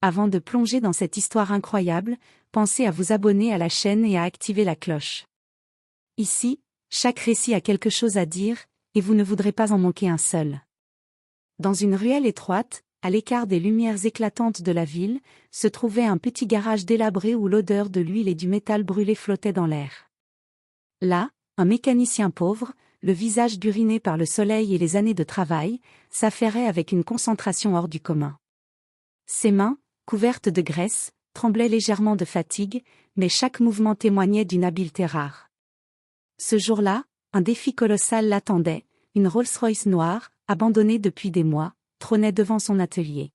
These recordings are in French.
Avant de plonger dans cette histoire incroyable, pensez à vous abonner à la chaîne et à activer la cloche. Ici, chaque récit a quelque chose à dire, et vous ne voudrez pas en manquer un seul. Dans une ruelle étroite, à l'écart des lumières éclatantes de la ville, se trouvait un petit garage délabré où l'odeur de l'huile et du métal brûlé flottait dans l'air. Là, un mécanicien pauvre, le visage buriné par le soleil et les années de travail, s'affairait avec une concentration hors du commun. Ses mains, couvertes de graisse, tremblaient légèrement de fatigue, mais chaque mouvement témoignait d'une habileté rare. Ce jour-là, un défi colossal l'attendait, une Rolls-Royce noire, abandonnée depuis des mois, trônait devant son atelier.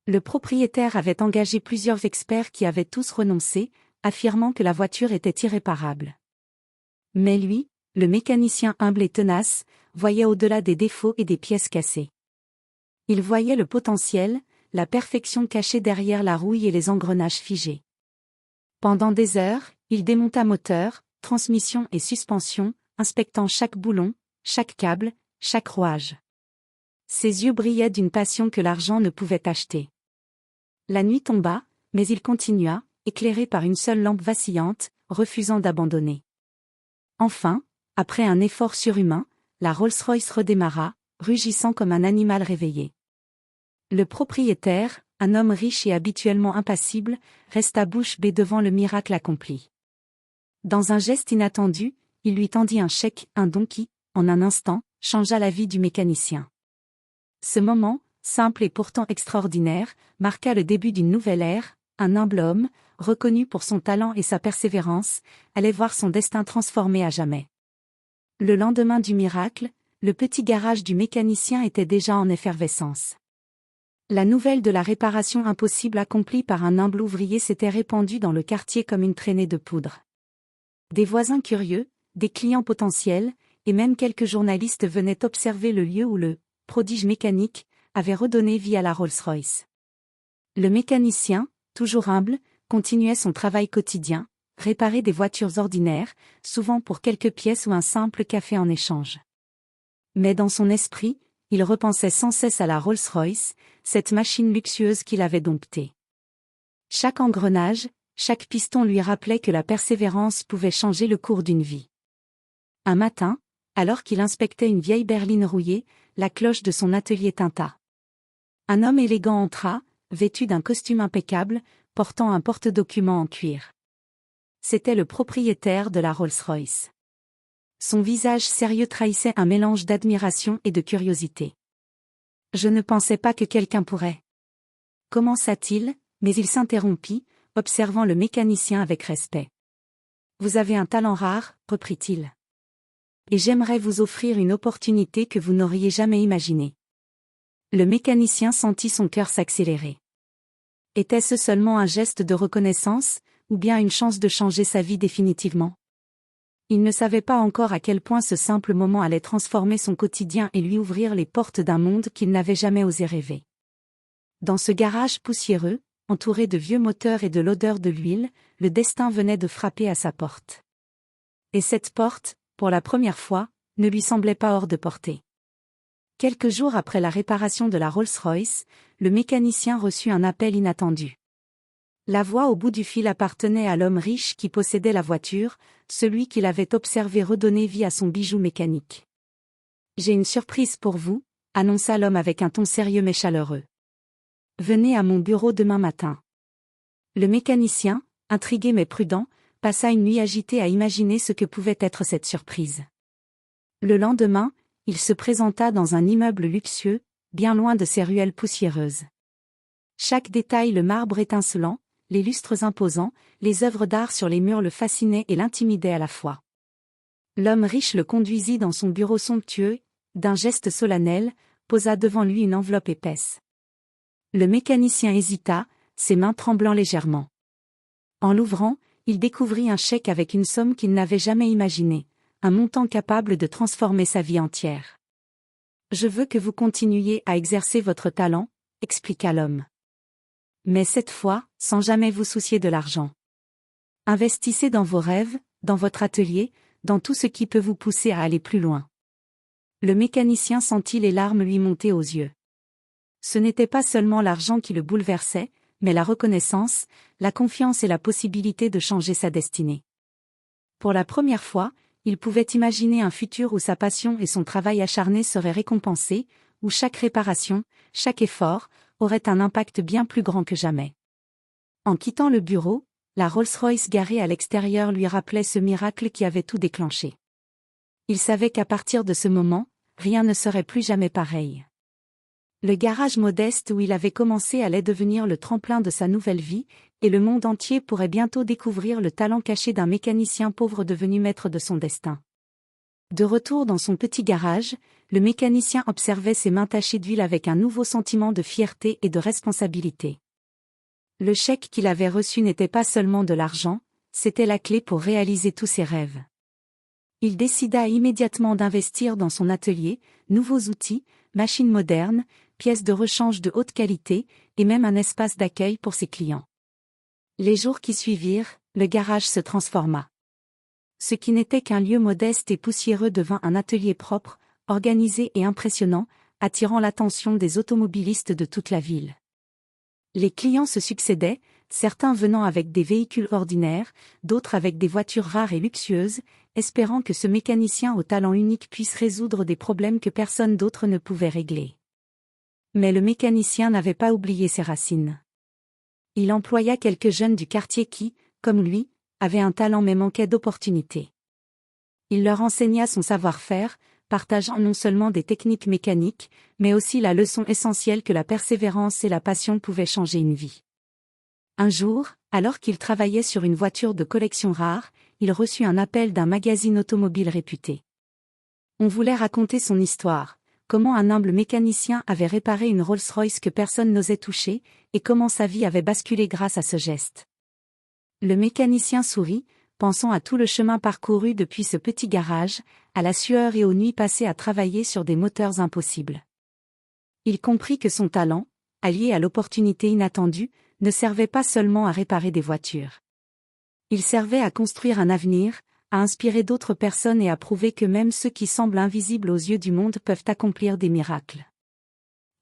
Le propriétaire avait engagé plusieurs experts qui avaient tous renoncé, affirmant que la voiture était irréparable. Mais lui, le mécanicien humble et tenace, voyait au-delà des défauts et des pièces cassées. Il voyait le potentiel, la perfection cachée derrière la rouille et les engrenages figés. Pendant des heures, il démonta moteur, transmission et suspension, inspectant chaque boulon, chaque câble, chaque rouage. Ses yeux brillaient d'une passion que l'argent ne pouvait acheter. La nuit tomba, mais il continua, éclairé par une seule lampe vacillante, refusant d'abandonner. Enfin, après un effort surhumain, la Rolls-Royce redémarra, rugissant comme un animal réveillé. Le propriétaire, un homme riche et habituellement impassible, resta bouche bée devant le miracle accompli. Dans un geste inattendu, il lui tendit un chèque, un don qui, en un instant, changea la vie du mécanicien. Ce moment, simple et pourtant extraordinaire, marqua le début d'une nouvelle ère. Un humble homme, reconnu pour son talent et sa persévérance, allait voir son destin transformé à jamais. Le lendemain du miracle, le petit garage du mécanicien était déjà en effervescence. La nouvelle de la réparation impossible accomplie par un humble ouvrier s'était répandue dans le quartier comme une traînée de poudre. Des voisins curieux, des clients potentiels, et même quelques journalistes venaient observer le lieu où le prodige mécanique avait redonné vie à la Rolls-Royce. Le mécanicien, toujours humble, continuait son travail quotidien, réparer des voitures ordinaires, souvent pour quelques pièces ou un simple café en échange. Mais dans son esprit, il repensait sans cesse à la Rolls-Royce, cette machine luxueuse qu'il avait domptée. Chaque engrenage, chaque piston lui rappelait que la persévérance pouvait changer le cours d'une vie. Un matin, alors qu'il inspectait une vieille berline rouillée, la cloche de son atelier tinta. Un homme élégant entra, vêtu d'un costume impeccable, portant un porte-documents en cuir. C'était le propriétaire de la Rolls-Royce. Son visage sérieux trahissait un mélange d'admiration et de curiosité. « Je ne pensais pas que quelqu'un pourrait. » Commença-t-il, mais il s'interrompit, observant le mécanicien avec respect. « Vous avez un talent rare, reprit-il. Et j'aimerais vous offrir une opportunité que vous n'auriez jamais imaginée. » Le mécanicien sentit son cœur s'accélérer. Était-ce seulement un geste de reconnaissance, ou bien une chance de changer sa vie définitivement? Il ne savait pas encore à quel point ce simple moment allait transformer son quotidien et lui ouvrir les portes d'un monde qu'il n'avait jamais osé rêver. Dans ce garage poussiéreux, entouré de vieux moteurs et de l'odeur de l'huile, le destin venait de frapper à sa porte. Et cette porte, pour la première fois, ne lui semblait pas hors de portée. Quelques jours après la réparation de la Rolls-Royce, le mécanicien reçut un appel inattendu. La voix au bout du fil appartenait à l'homme riche qui possédait la voiture, celui qu'il avait observé redonner vie à son bijou mécanique. « J'ai une surprise pour vous », annonça l'homme avec un ton sérieux mais chaleureux. « Venez à mon bureau demain matin. » Le mécanicien, intrigué mais prudent, passa une nuit agitée à imaginer ce que pouvait être cette surprise. Le lendemain, il se présenta dans un immeuble luxueux, bien loin de ces ruelles poussiéreuses. Chaque détail, le marbre étincelant, les lustres imposants, les œuvres d'art sur les murs le fascinaient et l'intimidaient à la fois. L'homme riche le conduisit dans son bureau somptueux, d'un geste solennel, posa devant lui une enveloppe épaisse. Le mécanicien hésita, ses mains tremblant légèrement. En l'ouvrant, il découvrit un chèque avec une somme qu'il n'avait jamais imaginée, un montant capable de transformer sa vie entière. « Je veux que vous continuiez à exercer votre talent, » expliqua l'homme. « Mais cette fois, sans jamais vous soucier de l'argent. Investissez dans vos rêves, dans votre atelier, dans tout ce qui peut vous pousser à aller plus loin. » Le mécanicien sentit les larmes lui monter aux yeux. Ce n'était pas seulement l'argent qui le bouleversait, mais la reconnaissance, la confiance et la possibilité de changer sa destinée. Pour la première fois, il pouvait imaginer un futur où sa passion et son travail acharné seraient récompensés, où chaque réparation, chaque effort, aurait un impact bien plus grand que jamais. En quittant le bureau, la Rolls-Royce garée à l'extérieur lui rappelait ce miracle qui avait tout déclenché. Il savait qu'à partir de ce moment, rien ne serait plus jamais pareil. Le garage modeste où il avait commencé allait devenir le tremplin de sa nouvelle vie, et le monde entier pourrait bientôt découvrir le talent caché d'un mécanicien pauvre devenu maître de son destin. De retour dans son petit garage, le mécanicien observait ses mains tachées d'huile avec un nouveau sentiment de fierté et de responsabilité. Le chèque qu'il avait reçu n'était pas seulement de l'argent, c'était la clé pour réaliser tous ses rêves. Il décida immédiatement d'investir dans son atelier, nouveaux outils, machines modernes, pièces de rechange de haute qualité, et même un espace d'accueil pour ses clients. Les jours qui suivirent, le garage se transforma. Ce qui n'était qu'un lieu modeste et poussiéreux devint un atelier propre, organisé et impressionnant, attirant l'attention des automobilistes de toute la ville. Les clients se succédaient, certains venant avec des véhicules ordinaires, d'autres avec des voitures rares et luxueuses, espérant que ce mécanicien au talent unique puisse résoudre des problèmes que personne d'autre ne pouvait régler. Mais le mécanicien n'avait pas oublié ses racines. Il employa quelques jeunes du quartier qui, comme lui, avaient un talent mais manquaient d'opportunités. Il leur enseigna son savoir-faire, partageant non seulement des techniques mécaniques, mais aussi la leçon essentielle que la persévérance et la passion pouvaient changer une vie. Un jour, alors qu'il travaillait sur une voiture de collection rare, il reçut un appel d'un magazine automobile réputé. On voulait raconter son histoire, comment un humble mécanicien avait réparé une Rolls-Royce que personne n'osait toucher, et comment sa vie avait basculé grâce à ce geste. Le mécanicien sourit, pensant à tout le chemin parcouru depuis ce petit garage, à la sueur et aux nuits passées à travailler sur des moteurs impossibles. Il comprit que son talent, allié à l'opportunité inattendue, ne servait pas seulement à réparer des voitures. Il servait à construire un avenir, à inspirer d'autres personnes et à prouver que même ceux qui semblent invisibles aux yeux du monde peuvent accomplir des miracles.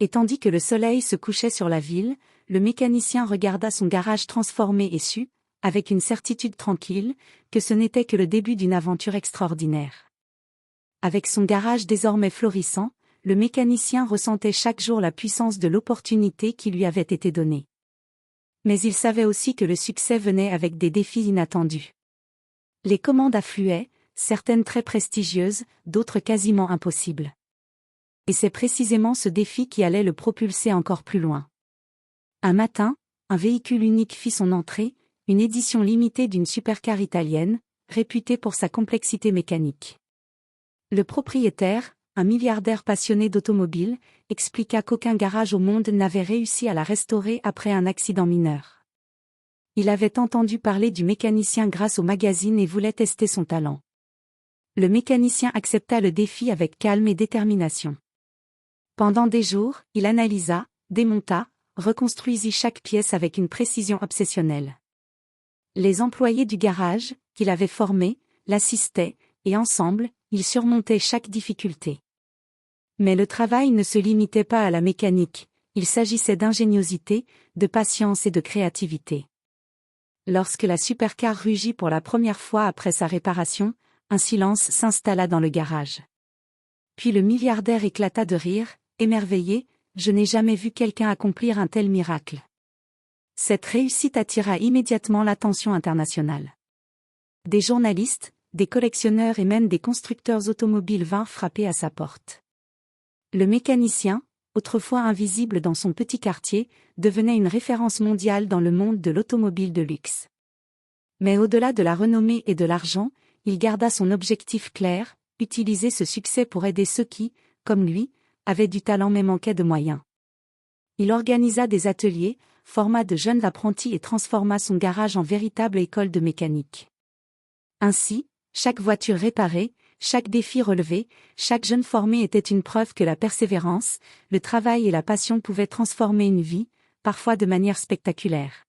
Et tandis que le soleil se couchait sur la ville, le mécanicien regarda son garage transformé et sut, avec une certitude tranquille, que ce n'était que le début d'une aventure extraordinaire. Avec son garage désormais florissant, le mécanicien ressentait chaque jour la puissance de l'opportunité qui lui avait été donnée. Mais il savait aussi que le succès venait avec des défis inattendus. Les commandes affluaient, certaines très prestigieuses, d'autres quasiment impossibles. Et c'est précisément ce défi qui allait le propulser encore plus loin. Un matin, un véhicule unique fit son entrée, une édition limitée d'une supercar italienne, réputée pour sa complexité mécanique. Le propriétaire, un milliardaire passionné d'automobile, expliqua qu'aucun garage au monde n'avait réussi à la restaurer après un accident mineur. Il avait entendu parler du mécanicien grâce au magazine et voulait tester son talent. Le mécanicien accepta le défi avec calme et détermination. Pendant des jours, il analysa, démonta, reconstruisit chaque pièce avec une précision obsessionnelle. Les employés du garage, qu'il avait formés, l'assistaient, et ensemble, ils surmontaient chaque difficulté. Mais le travail ne se limitait pas à la mécanique, il s'agissait d'ingéniosité, de patience et de créativité. Lorsque la supercar rugit pour la première fois après sa réparation, un silence s'installa dans le garage. Puis le milliardaire éclata de rire, émerveillé, « Je n'ai jamais vu quelqu'un accomplir un tel miracle. » Cette réussite attira immédiatement l'attention internationale. Des journalistes, des collectionneurs et même des constructeurs automobiles vinrent frapper à sa porte. Le mécanicien, autrefois invisible dans son petit quartier, devenait une référence mondiale dans le monde de l'automobile de luxe. Mais au-delà de la renommée et de l'argent, il garda son objectif clair, utiliser ce succès pour aider ceux qui, comme lui, avaient du talent mais manquaient de moyens. Il organisa des ateliers, forma de jeunes apprentis et transforma son garage en véritable école de mécanique. Ainsi, chaque voiture réparée, chaque défi relevé, chaque jeune formé était une preuve que la persévérance, le travail et la passion pouvaient transformer une vie, parfois de manière spectaculaire.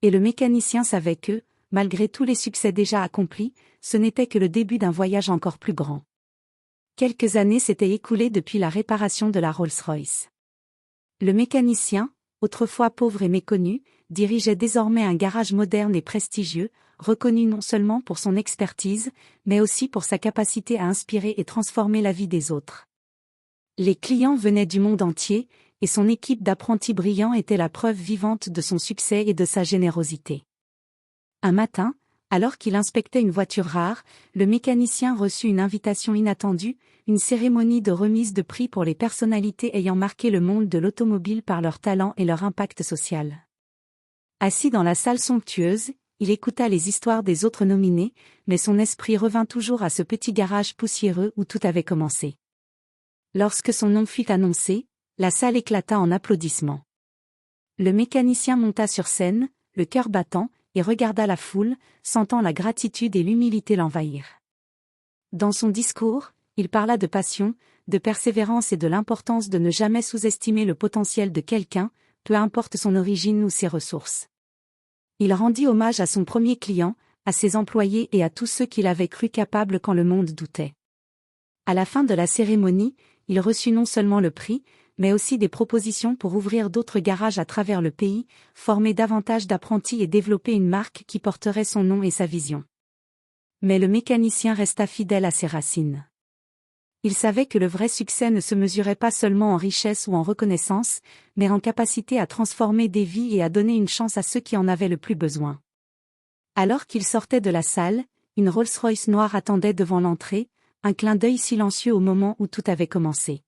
Et le mécanicien savait que, malgré tous les succès déjà accomplis, ce n'était que le début d'un voyage encore plus grand. Quelques années s'étaient écoulées depuis la réparation de la Rolls-Royce. Le mécanicien, autrefois pauvre et méconnu, dirigeait désormais un garage moderne et prestigieux, reconnu non seulement pour son expertise, mais aussi pour sa capacité à inspirer et transformer la vie des autres. Les clients venaient du monde entier, et son équipe d'apprentis brillants était la preuve vivante de son succès et de sa générosité. Un matin, alors qu'il inspectait une voiture rare, le mécanicien reçut une invitation inattendue, une cérémonie de remise de prix pour les personnalités ayant marqué le monde de l'automobile par leur talent et leur impact social. Assis dans la salle somptueuse, il écouta les histoires des autres nominés, mais son esprit revint toujours à ce petit garage poussiéreux où tout avait commencé. Lorsque son nom fut annoncé, la salle éclata en applaudissements. Le mécanicien monta sur scène, le cœur battant, et regarda la foule, sentant la gratitude et l'humilité l'envahir. Dans son discours, il parla de passion, de persévérance et de l'importance de ne jamais sous-estimer le potentiel de quelqu'un, peu importe son origine ou ses ressources. Il rendit hommage à son premier client, à ses employés et à tous ceux qu'il avait cru capables quand le monde doutait. À la fin de la cérémonie, il reçut non seulement le prix, mais aussi des propositions pour ouvrir d'autres garages à travers le pays, former davantage d'apprentis et développer une marque qui porterait son nom et sa vision. Mais le mécanicien resta fidèle à ses racines. Il savait que le vrai succès ne se mesurait pas seulement en richesse ou en reconnaissance, mais en capacité à transformer des vies et à donner une chance à ceux qui en avaient le plus besoin. Alors qu'il sortait de la salle, une Rolls-Royce noire attendait devant l'entrée, un clin d'œil silencieux au moment où tout avait commencé.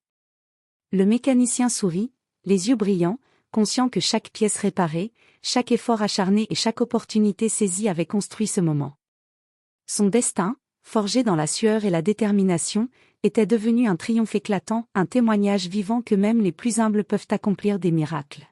Le mécanicien sourit, les yeux brillants, conscient que chaque pièce réparée, chaque effort acharné et chaque opportunité saisie avaient construit ce moment. Son destin, forgé dans la sueur et la détermination, était devenu un triomphe éclatant, un témoignage vivant que même les plus humbles peuvent accomplir des miracles.